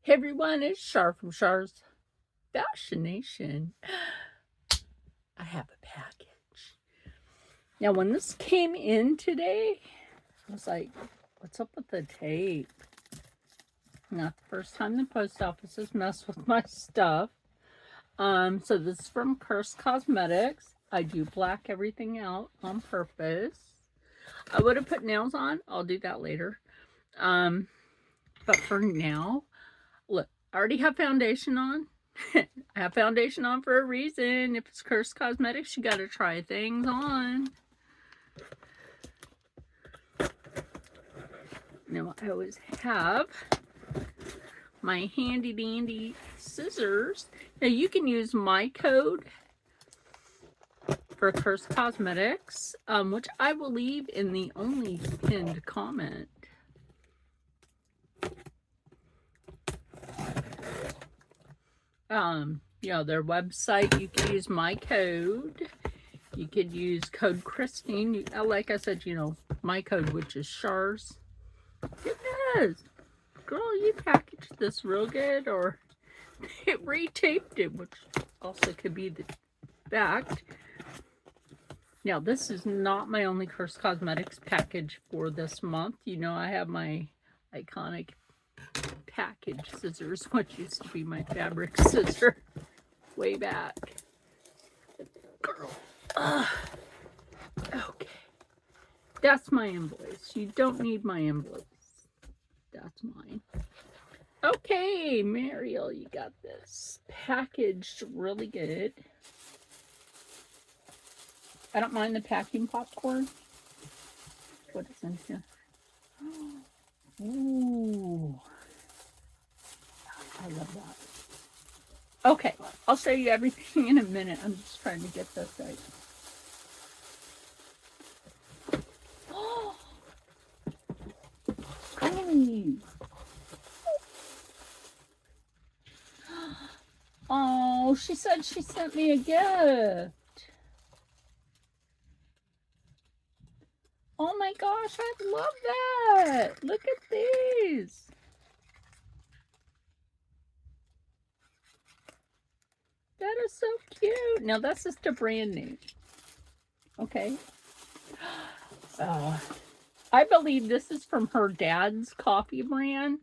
Hey everyone, it's Shar from Shar's Fascination. I have a package. Now, when this came in today, I was like, what's up with the tape? Not the first time the post office has messed with my stuff. So this is from Curst Kosmetics. I do black everything out on purpose. I would have put nails on. I'll do that later. But for now, look, I already have foundation on. I have foundation on for a reason. If it's Curst Kosmetics, you gotta try things on. Now, I always have my handy dandy scissors. Now, you can use my code for Curst Kosmetics, which I will leave in the only pinned comment. Their website, you can use my code. You could use code Christine. Like I said, my code, which is Shars. Goodness, girl, you packaged this real good, or it retaped it, which also could be the fact. Now, this is not my only Curst Kosmetics package for this month. I have my iconic package scissors, which used to be my fabric scissor way back. Girl. Okay. That's my invoice. You don't need my invoice. That's mine. Okay, Mariel, you got this packaged really good. I don't mind the packing popcorn. What is in here? Ooh. I love that. Okay, I'll show you everything in a minute. I'm just trying to get this right. Oh, she said she sent me a gift. Oh my gosh, I love that. Look at these. That is so cute. Now, that's just a brand name. Okay. I believe this is from her dad's coffee brand.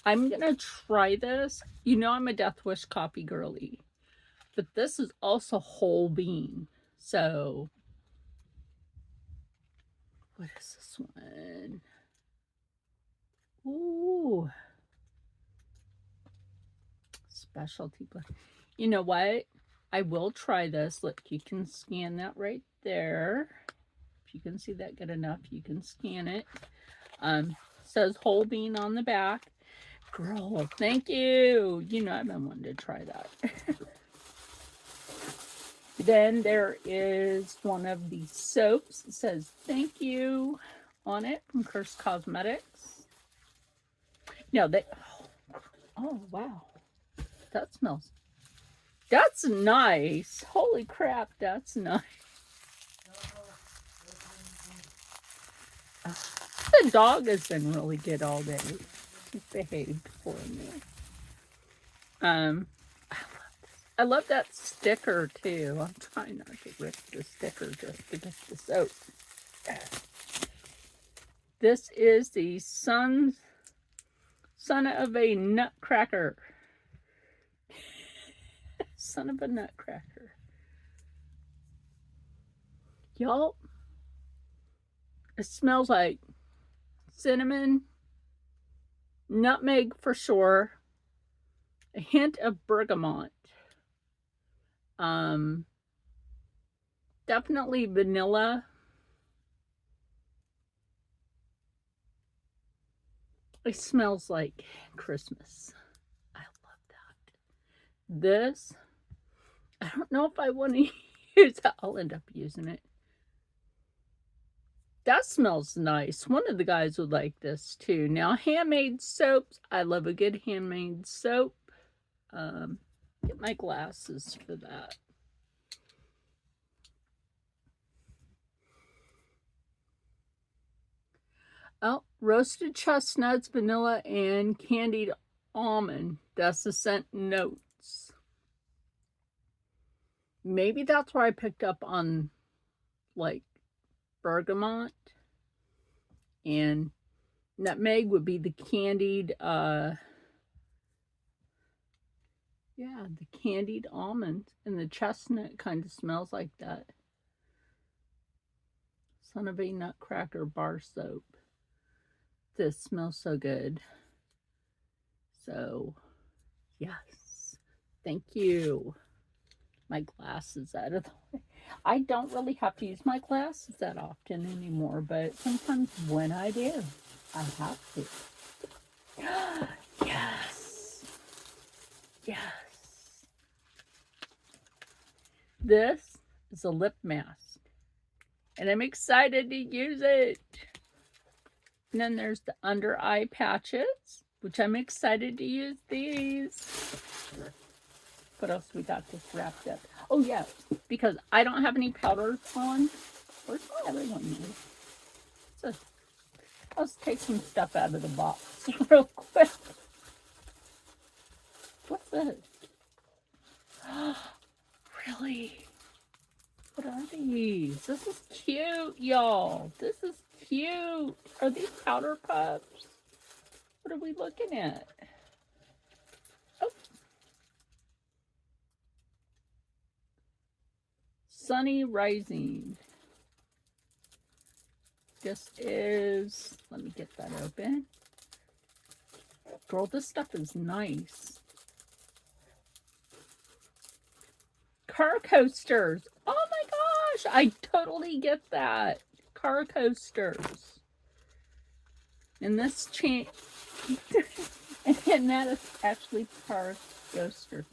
I'm going to try this. I'm a Death Wish coffee girly. But this is also whole bean. So, what is this one? Ooh. Specialty blend. You know what? I will try this. Look, you can scan that right there. If you can see that good enough, you can scan it. Says whole bean on the back. Girl, thank you. I've been wanting to try that. Then there is one of these soaps. It says thank you on it from Curst Kosmetics. No, oh, wow. That smells. That's nice. Holy crap, that's nice. The dog has been really good all day. She's behaved for me. I love that sticker too. I'm trying not to rip the sticker just to get the soap. This is the son of a nutcracker. Son of a nutcracker. Y'all, it smells like cinnamon, nutmeg for sure, a hint of bergamot. Definitely vanilla. It smells like Christmas. I love that. This, I don't know if I want to use it. I'll end up using it. That smells nice. One of the guys would like this too. Now, handmade soaps. I love a good handmade soap. Get my glasses for that. Oh, roasted chestnuts, vanilla, and candied almond. That's the scent notes. Maybe that's where I picked up on like bergamot, and nutmeg would be the candied yeah, the candied almond, and the chestnut kind of smells like that. Son of a nutcracker bar soap. This smells so good. So, yes. Thank you. My glasses out of the way. I don't really have to use my glasses that often anymore, but sometimes when I do, I have to. Yes. Yes. This is a lip mask, and I'm excited to use it. And then there's the under eye patches, which I'm excited to use these. What else we got this wrapped up? Oh yeah, because I don't have any powders on. Where's my other one? So let's take some stuff out of the box real quick. What's this? Really? What are these? This is cute, y'all. This is cute. Are these powder puffs? What are we looking at? Oh. Sunny Rising. This is, let me get that open. Girl, this stuff is nice. Car coasters. Oh my gosh, I totally get that. Car coasters. And this chain, and that is actually car coaster.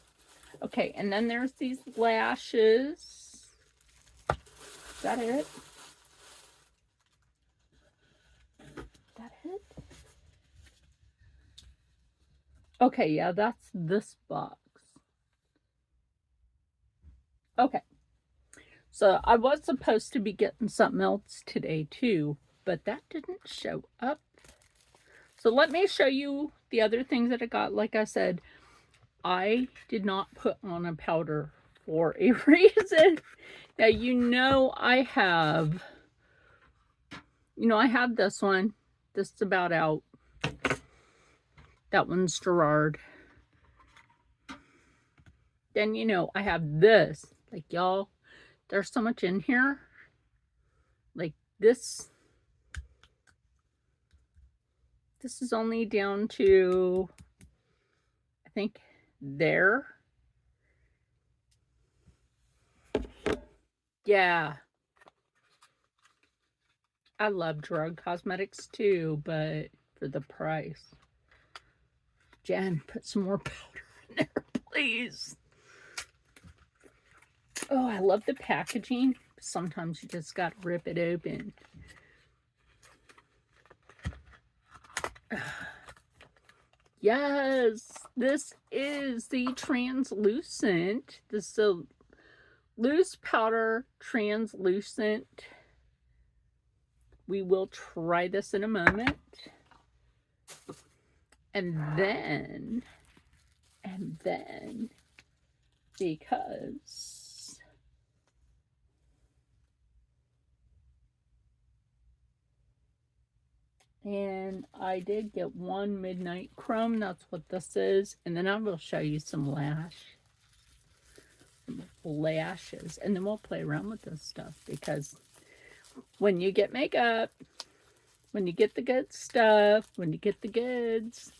Okay, and then there's these lashes. Is that it? That it? Okay, yeah, that's this box. Okay. So I was supposed to be getting something else today too, but that didn't show up. So let me show you the other things that I got. Like I said, I did not put on a powder for a reason. Now, I have this one. This is about out. That one's Gerard. Then, I have this. Like, y'all, there's so much in here. Like, this is only down to, I think, there. Yeah. I love Curst Kosmetics too, but for the price. Jen, put some more powder in there, please. Oh, I love the packaging. Sometimes you just got to rip it open. Yes, this is the translucent. This is a loose powder translucent. We will try this in a moment. And then, because and I did get one Midnight Chrome. That's what this is. And then I will show you some lashes. And then we'll play around with this stuff, because when you get makeup, when you get the good stuff, when you get the goods,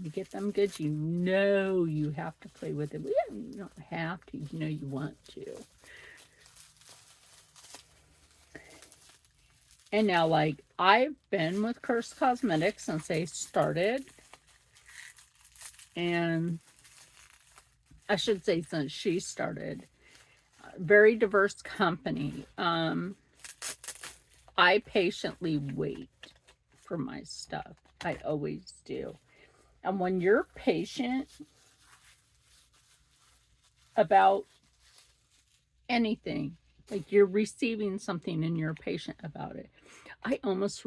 you get them goods, you have to play with it. You don't have to, you want to. And now, like, I've been with Curst Kosmetics since they started. And I should say since she started. Very diverse company. I patiently wait for my stuff. I always do. And when you're patient about anything, like you're receiving something and you're patient about it. I almost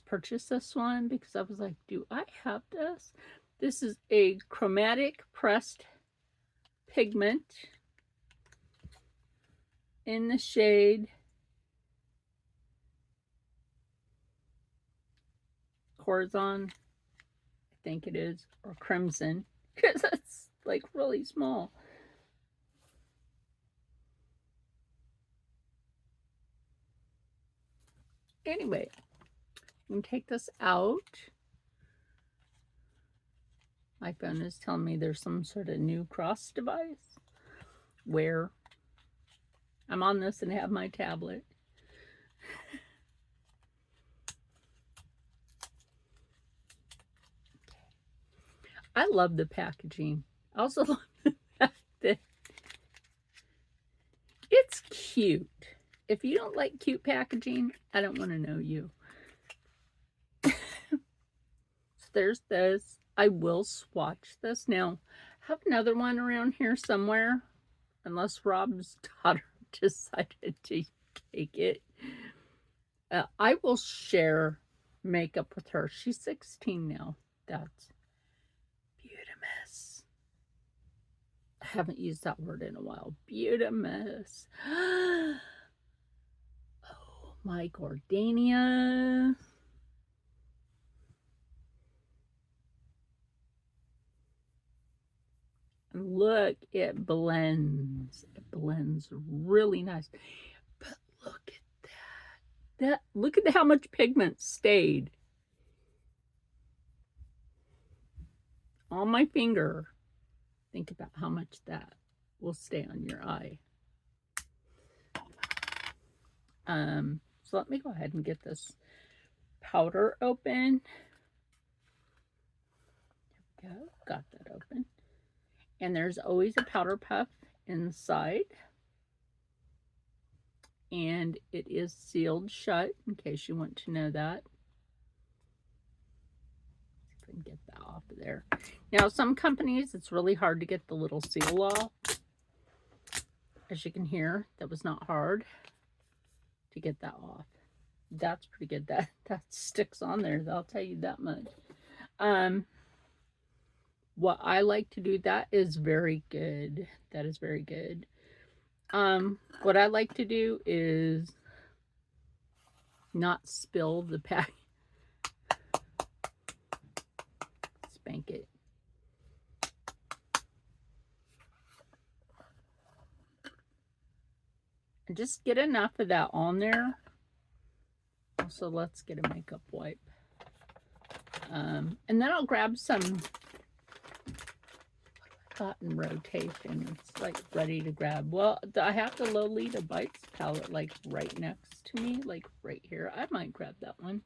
purchased this one because I was like, do I have this? This is a chromatic pressed pigment in the shade Corazon, I think it is, or Crimson, because it's like really small. Anyway, I'm going to take this out. My phone is telling me there's some sort of new cross device where I'm on this and have my tablet. I love the packaging. I also love the fact that it's cute. If you don't like cute packaging, I don't want to know you. So there's this. I will swatch this. Now, I have another one around here somewhere, unless Rob's daughter decided to take it. I will share makeup with her. She's 16 now. That's beautimous. I haven't used that word in a while. Beautimous. Oh, my gardenia. Look, it blends. It blends really nice. But look at that. Look at how much pigment stayed on my finger. Think about how much that will stay on your eye. So let me go ahead and get this powder open. There we go. Got that open. And there's always a powder puff inside. And it is sealed shut, in case you want to know that. See if I can get that off of there. Now, some companies, it's really hard to get the little seal off. As you can hear, that was not hard to get that off. That's pretty good. That sticks on there, I'll tell you that much. What I like to do, that is very good. That is very good. What I like to do is not spill the pack. Spank it. And just get enough of that on there. So let's get a makeup wipe. And then I'll grab some cotton rotation. It's like ready to grab. Well, I have the Lolita Bites palette like right next to me, like right here. I might grab that one.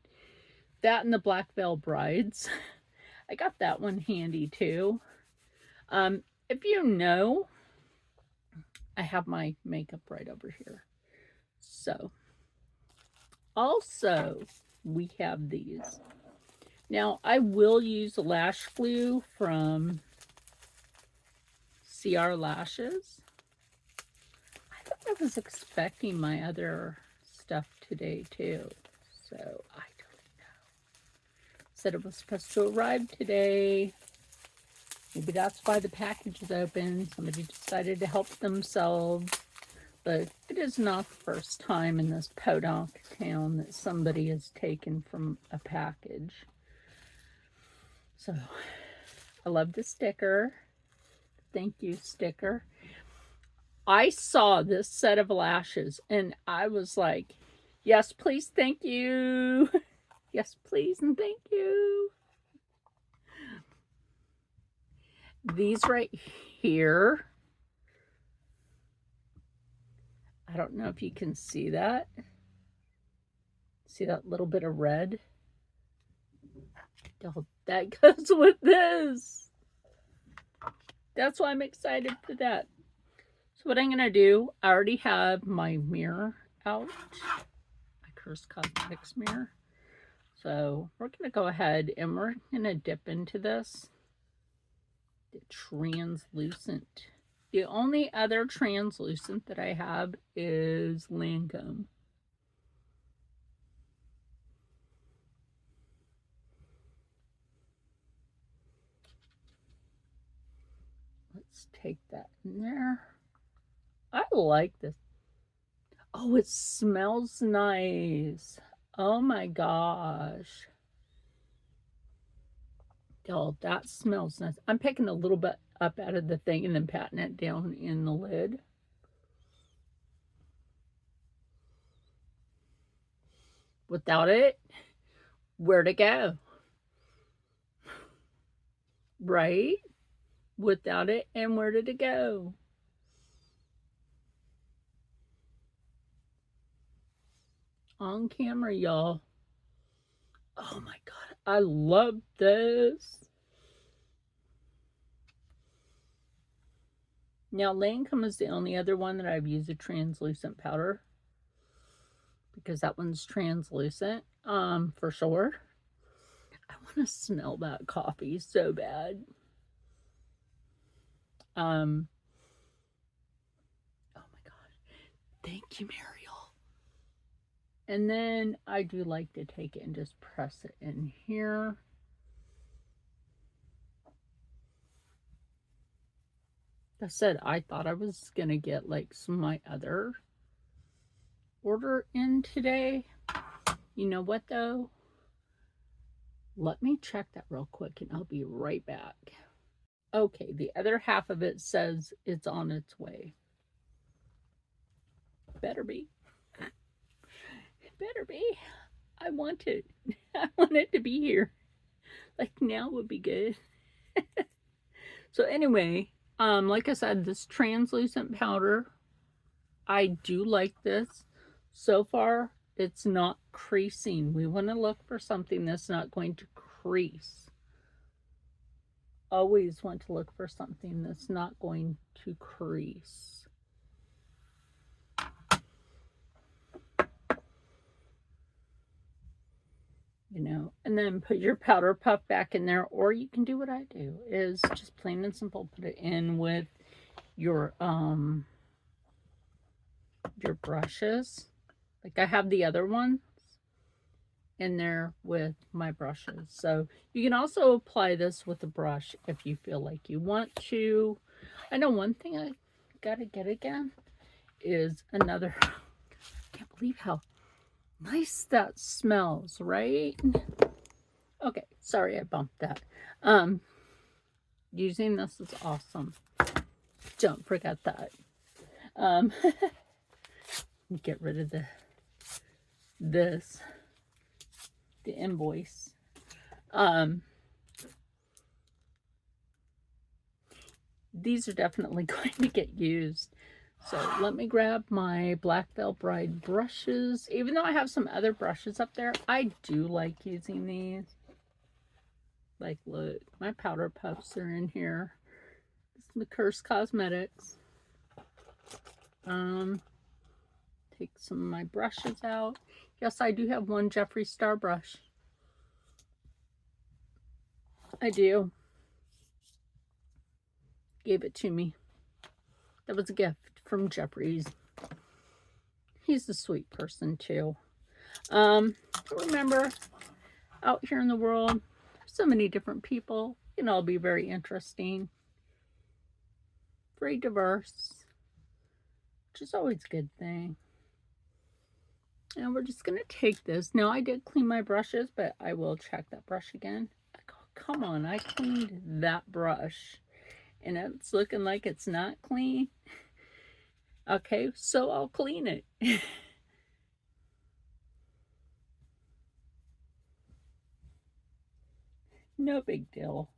That and the Black Veil Brides. I got that one handy too. If you know, I have my makeup right over here. So, also, we have these. Now, I will use lash glue from CR Lashes. I thought I was expecting my other stuff today too, so I don't know. Said it was supposed to arrive today. Maybe that's why the package is open. Somebody decided to help themselves. But it is not the first time in this podunk town that somebody has taken from a package. So, I love the sticker. Thank you, sticker. I saw this set of lashes and I was like, yes, please, thank you. Yes, please, and thank you. These right here. I don't know if you can see that. See that little bit of red? Oh, that goes with this. That's why I'm excited for that. So what I'm going to do, I already have my mirror out. My Curst Kosmetics mirror. So we're going to go ahead and we're going to dip into this. The translucent. The only other translucent that I have is Lancome. Let's take that in there. I like this. Oh, it smells nice. Oh my gosh. Oh, that smells nice. I'm picking a little bit up out of the thing and then patting it down in the lid. Without it, where to go? Right? Without it, and where did it go? On camera, y'all. Oh my god, I love this. Now, Lancome is the only other one that I've used a translucent powder, because that one's translucent, for sure. I want to smell that coffee so bad. Oh my god. Thank you, Mariel. And then I do like to take it and just press it in here. Like I said, I thought I was going to get like some of my other order in today. You know what though? Let me check that real quick and I'll be right back. Okay, the other half of it says it's on its way. Better be. Better be. I want it. I want it to be here. Like now would be good. So anyway, like I said, this translucent powder, I do like this. So far, it's not creasing. We want to look for something that's not going to crease. Always want to look for something that's not going to crease. You know, and then put your powder puff back in there, or you can do what I do, is just plain and simple put it in with your brushes. Like I have the other ones in there with my brushes. So you can also apply this with a brush if you feel like you want to. I know one thing I gotta get again is another. I can't believe how nice that smells, right? Okay, sorry I bumped that. Using this is awesome. Don't forget that. Get rid of the invoice. These are definitely going to get used. So let me grab my Black Veil Bride brushes. Even though I have some other brushes up there, I do like using these. Like, look, my powder puffs are in here. This is the Curst Kosmetics. Take some of my brushes out. Yes, I do have one Jeffree Star brush. I do. Gave it to me. That was a gift from Jeffree's. He's a sweet person too. Remember, out here in the world, so many different people. You know, it'll be very interesting. Very diverse. Which is always a good thing. And we're just going to take this. Now, I did clean my brushes, but I will check that brush again. Oh, come on, I cleaned that brush. And it's looking like it's not clean. Okay, so I'll clean it. No big deal.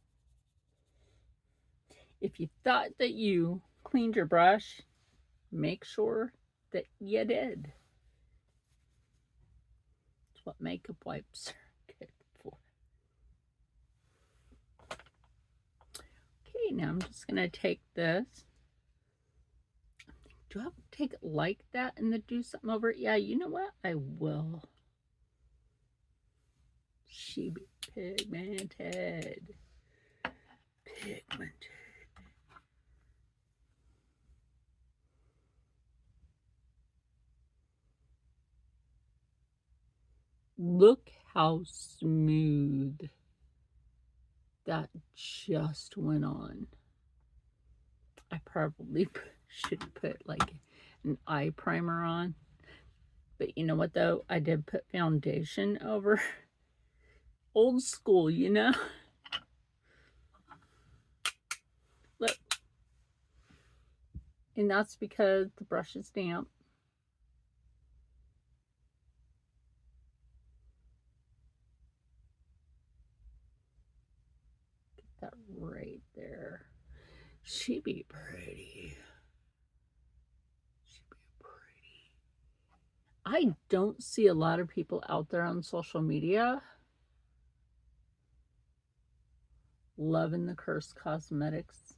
If you thought that you cleaned your brush, make sure that you did. That's what makeup wipes are good for. Okay, now I'm just going to take this. Do I have to take it like that and then do something over it? Yeah, you know what? I will. She be pigmented. Pigmented. Look how smooth that just went on. I probably should put like an eye primer on. But you know what though? I did put foundation over. Old school, you know? Look. And that's because the brush is damp. Get that right there. She be pretty. She be pretty. I don't see a lot of people out there on social media loving the Curst Cosmetics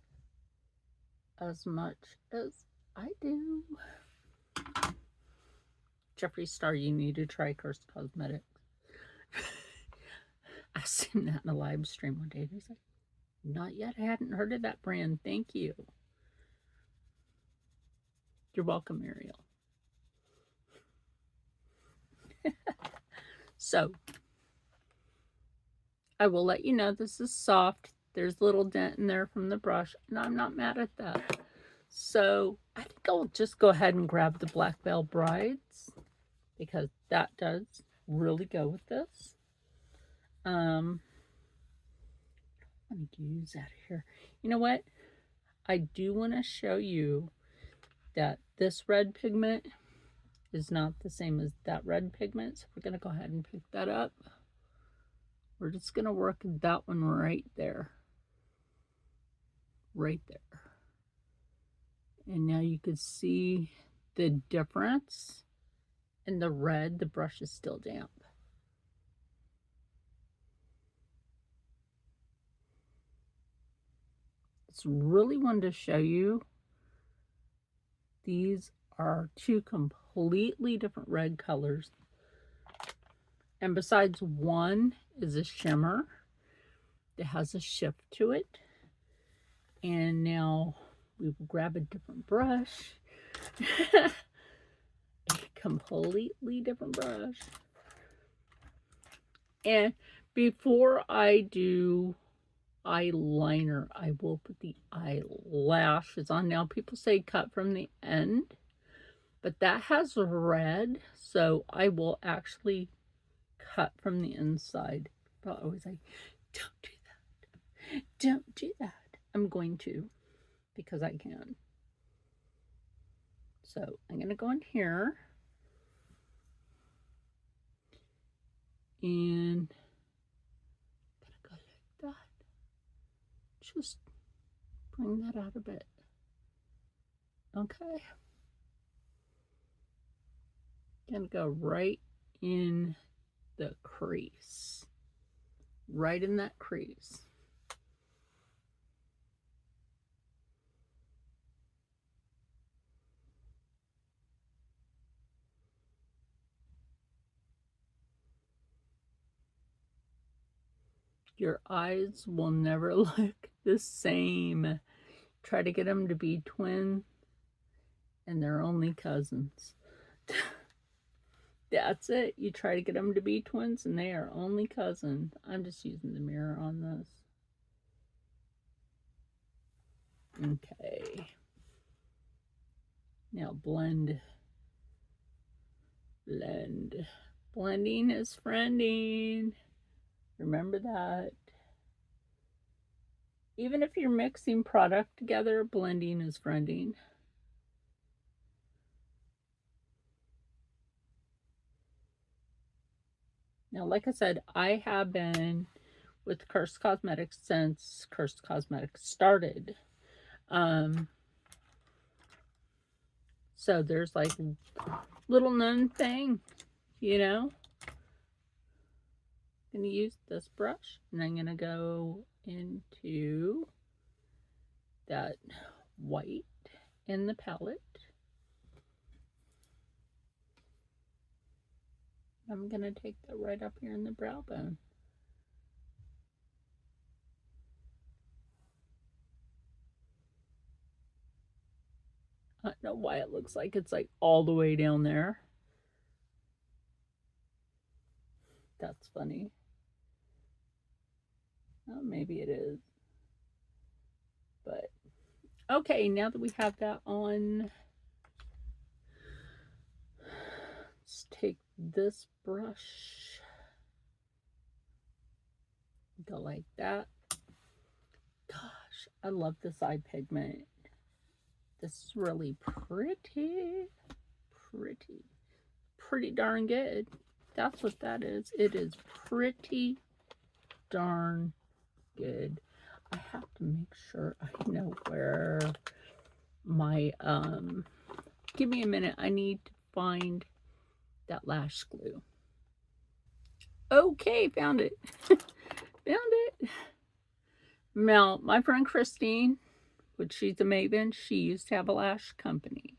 as much as I do. Jeffree Star, you need to try Curst Cosmetics. I seen that in a live stream one day. He's like, not yet. I hadn't heard of that brand. Thank you. You're welcome, Ariel. So, I will let you know this is soft. There's a little dent in there from the brush, and I'm not mad at that. So, I think I'll just go ahead and grab the Black Veil Brides because that does really go with this. Let me use that here. You know what? I do want to show you that this red pigment is not the same as that red pigment. So we're going to go ahead and pick that up. We're just going to work that one right there. Right there. And now you can see the difference in the red. The brush is still damp. It's really wanted to show you. These are two completely different red colors. And besides, one is a shimmer that has a shift to it. And now we will grab a different brush. A completely different brush. And before I do eyeliner, I will put the eyelashes on. Now people say cut from the end, but that has red, so I will actually cut from the inside. But I was like, don't do that. Don't do that. I'm going to, because I can. So I'm going to go in here. And go like that. Just bring that out a bit. Okay. Gonna go right in the crease. Right in that crease. Your eyes will never look the same. Try to get them to be twin, and they're only cousins. That's it. You try to get them to be twins, and they are only cousins. I'm just using the mirror on this. Okay. Now blend. Blend. Blending is friending. Remember that. Even if you're mixing product together, blending is friending. Now, like I said, I have been with Curst Cosmetics since Curst Cosmetics started. So there's like little known thing, you know. I'm going to use this brush, and I'm going to go into that white in the palette. I'm going to take that right up here in the brow bone. I don't know why it looks like it's like all the way down there. That's funny. Oh, maybe it is. But Okay, now that we have that on, let's take this brush, go like that. Gosh, I love this eye pigment. This is really pretty. Pretty darn good. That's what that is. It is pretty darn good. I have to make sure I know where my, give me a minute. I need to find that lash glue. Okay, found it. Found it. Now, my friend Christine, which she's a Maven, she used to have a lash company.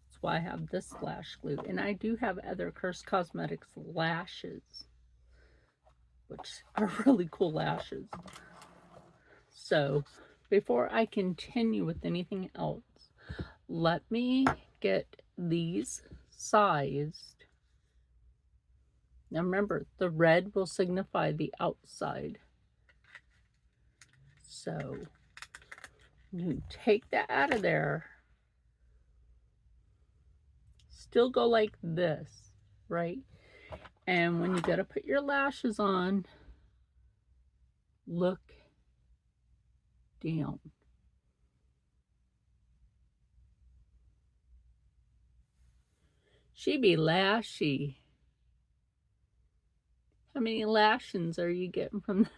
That's why I have this lash glue. And I do have other Curst Kosmetics lashes, which are really cool lashes. So, before I continue with anything else, let me get these sized. Now remember, the red will signify the outside. So, you take that out of there. Still go like this, right? And when you go to put your lashes on, look down. She be lashy. How many lashings are you getting from that?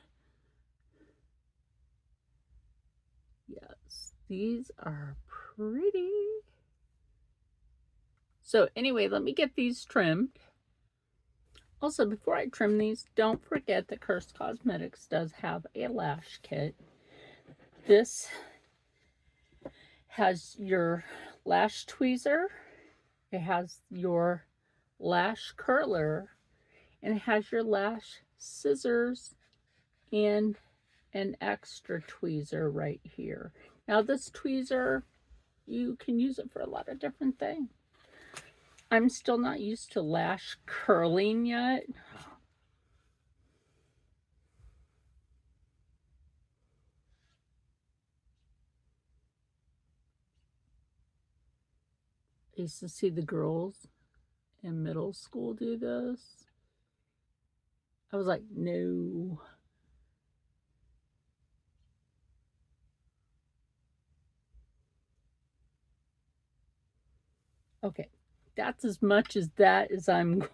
Yes, these are pretty. So anyway, let me get these trimmed. Also, before I trim these, don't forget that Curst Kosmetics does have a lash kit. This has your lash tweezer, it has your lash curler, and it has your lash scissors and an extra tweezer right here. Now this tweezer, you can use it for a lot of different things. I'm still not used to lash curling yet. I used to see the girls in middle school do this. I was like, no. Okay, that's as much as that as I'm going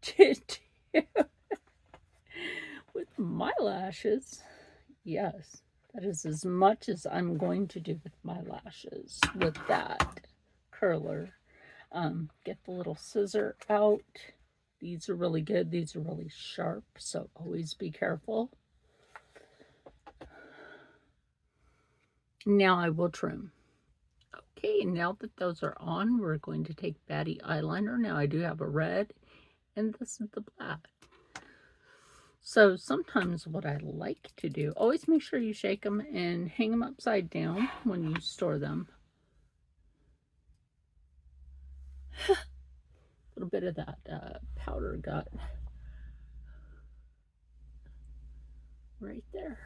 to do with my lashes. Yes, that is as much as I'm going to do with my lashes with that curler. Get the little scissor out. These are really good. These are really sharp, so always be careful. Now I will trim. Okay, now that those are on, we're going to take Batty eyeliner. Now I do have a red, and this is the black. So sometimes what I like to do, always make sure you shake them and hang them upside down when you store them. A little bit of that powder got right there.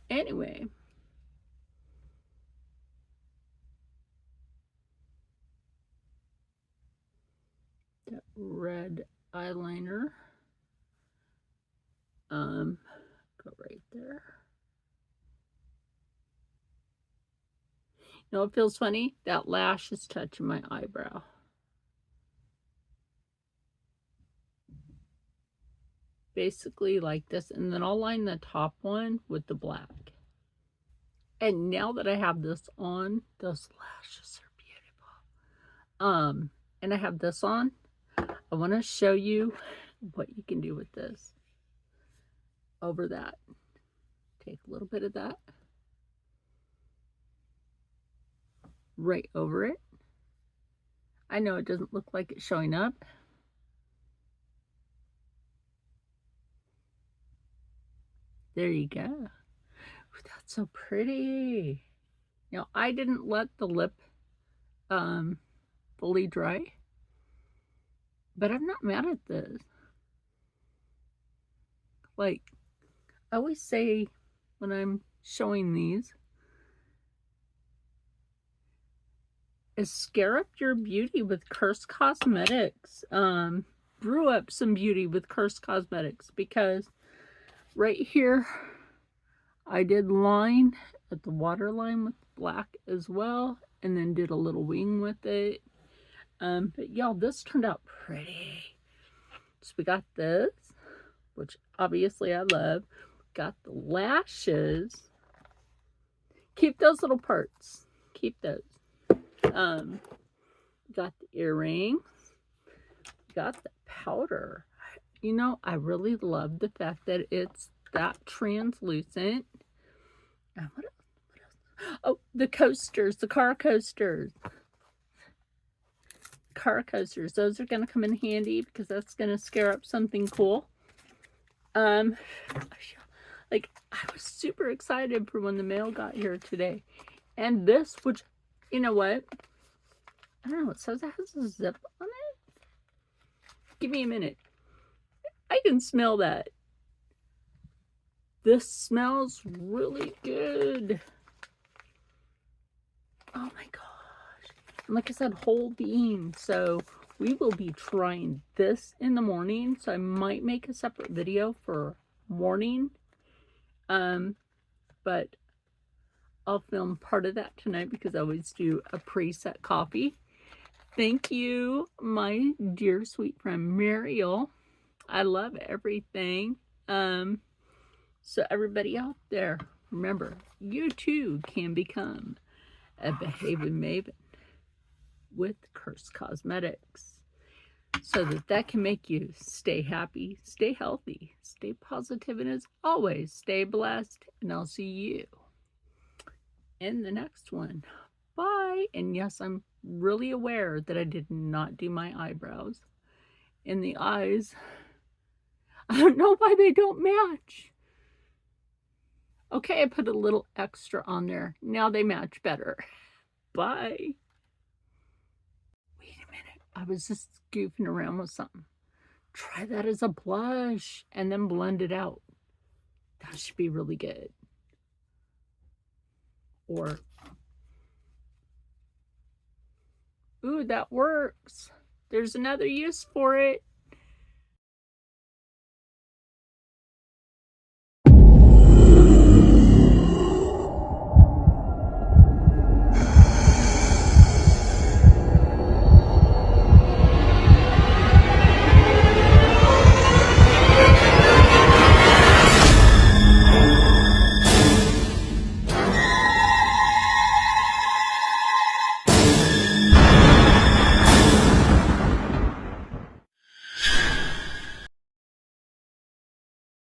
Anyway, that red eyeliner, go right there. You know, it feels funny. That lash is touching my eyebrow. Basically like this, and then I'll line the top one with the black. And now that I have this on, those lashes are beautiful. And I have this on, I want to show you what you can do with this. Over that. Take a little bit of that. Right over it. I know it doesn't look like it's showing up. There you go. Ooh, that's so pretty. Now, I didn't let the lip fully dry, but I'm not mad at this. Like, I always say when I'm showing these, is scare up your beauty with Curst Kosmetics. Brew up some beauty with Curst Kosmetics, because right here I did line at the waterline with black as well, and then did a little wing with it. But y'all, this turned out pretty. So we got this, which obviously I love. Got the lashes. Keep those little parts. Keep those. Got the earrings. Got the powder. You know, I really love the fact that it's that translucent. What else? Oh, the coasters, the car coasters. Car coasters. Those are going to come in handy because that's going to scare up something cool. Like, I was super excited for when the mail got here today. And this, which, you know what? I don't know, it says it has a zip on it. Give me a minute. I can smell that. This smells really good. Oh my gosh. And like I said, whole bean. So we will be trying this in the morning. So I might make a separate video for morning. But I'll film part of that tonight because I always do a preset coffee. Thank you, my dear sweet friend Mariel. I love everything. So everybody out there, remember, you too can become a behavin' maven with Curst Kosmetics, so that can make you stay happy, stay healthy, stay positive, and as always, stay blessed. And I'll see you in the next one. Bye. And yes, I'm really aware that I did not do my eyebrows and the eyes. I don't know why they don't match. Okay, I put a little extra on there. Now they match better. Bye. Wait a minute. I was just goofing around with something. Try that as a blush and then blend it out. That should be really good. Or, ooh, that works. There's another use for it.